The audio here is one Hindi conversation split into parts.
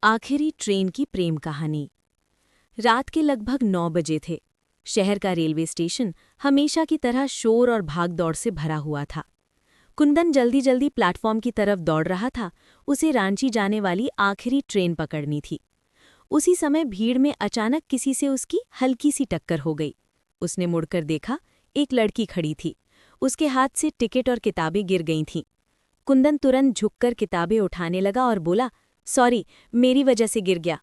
आखिरी ट्रेन की प्रेम कहानी। रात के लगभग 9 बजे थे। शहर का रेलवे स्टेशन हमेशा की तरह शोर और भागदौड़ से भरा हुआ था। कुंदन जल्दी जल्दी प्लेटफॉर्म की तरफ दौड़ रहा था। उसे रांची जाने वाली आखिरी ट्रेन पकड़नी थी। उसी समय भीड़ में अचानक किसी से उसकी हल्की सी टक्कर हो गई। उसने मुड़कर देखा, एक लड़की खड़ी थी। उसके हाथ से टिकट और किताबें गिर गई थीं। कुंदन तुरंत झुककर किताबें उठाने लगा और बोला, सॉरी, मेरी वजह से गिर गया।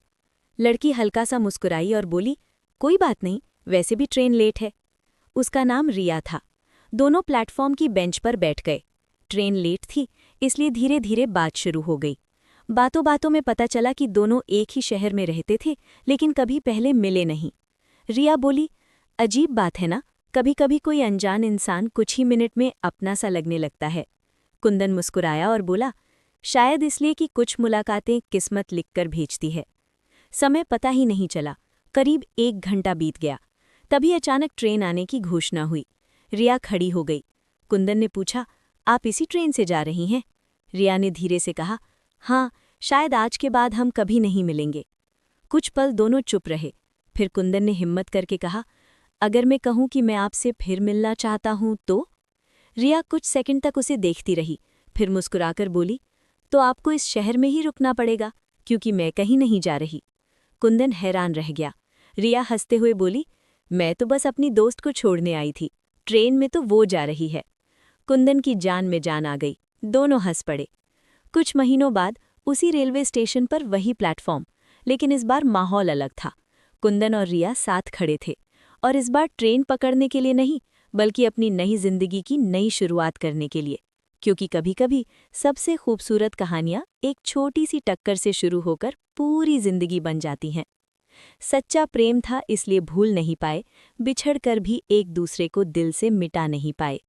लड़की हल्का सा मुस्कुराई और बोली, कोई बात नहीं, वैसे भी ट्रेन लेट है। उसका नाम रिया था। दोनों प्लेटफॉर्म की बेंच पर बैठ गए। ट्रेन लेट थी, इसलिए धीरे धीरे बात शुरू हो गई। बातों बातों में पता चला कि दोनों एक ही शहर में रहते थे, लेकिन कभी पहले मिले नहीं। रिया बोली, अजीब बात है ना, कभी कभी कोई अनजान इंसान कुछ ही मिनट में अपना सा लगने लगता है। कुंदन मुस्कुराया और बोला, शायद इसलिए कि कुछ मुलाकातें किस्मत लिखकर भेजती है। समय पता ही नहीं चला। करीब 1 घंटा बीत गया। तभी अचानक ट्रेन आने की घोषणा हुई। रिया खड़ी हो गई। कुंदन ने पूछा, आप इसी ट्रेन से जा रही हैं? रिया ने धीरे से कहा, हाँ, शायद आज के बाद हम कभी नहीं मिलेंगे। कुछ पल दोनों चुप रहे। फिर कुंदन ने हिम्मत करके कहा, अगर मैं कहूं कि मैं आपसे फिर मिलना चाहता हूं तो? रिया कुछ सेकंड तक उसे देखती रही, फिर मुस्कुराकर बोली, तो आपको इस शहर में ही रुकना पड़ेगा, क्योंकि मैं कहीं नहीं जा रही। कुंदन हैरान रह गया। रिया हंसते हुए बोली, मैं तो बस अपनी दोस्त को छोड़ने आई थी, ट्रेन में तो वो जा रही है। कुंदन की जान में जान आ गई। दोनों हंस पड़े। कुछ महीनों बाद उसी रेलवे स्टेशन पर वही प्लेटफॉर्म, लेकिन इस बार माहौल अलग था। कुंदन और रिया साथ खड़े थे, और इस बार ट्रेन पकड़ने के लिए नहीं, बल्कि अपनी नई जिंदगी की नई शुरुआत करने के लिए। क्योंकि कभी-कभी सबसे खूबसूरत कहानियां एक छोटी सी टक्कर से शुरू होकर पूरी जिंदगी बन जाती हैं। सच्चा प्रेम था, इसलिए भूल नहीं पाए, बिछड़कर भी एक दूसरे को दिल से मिटा नहीं पाए।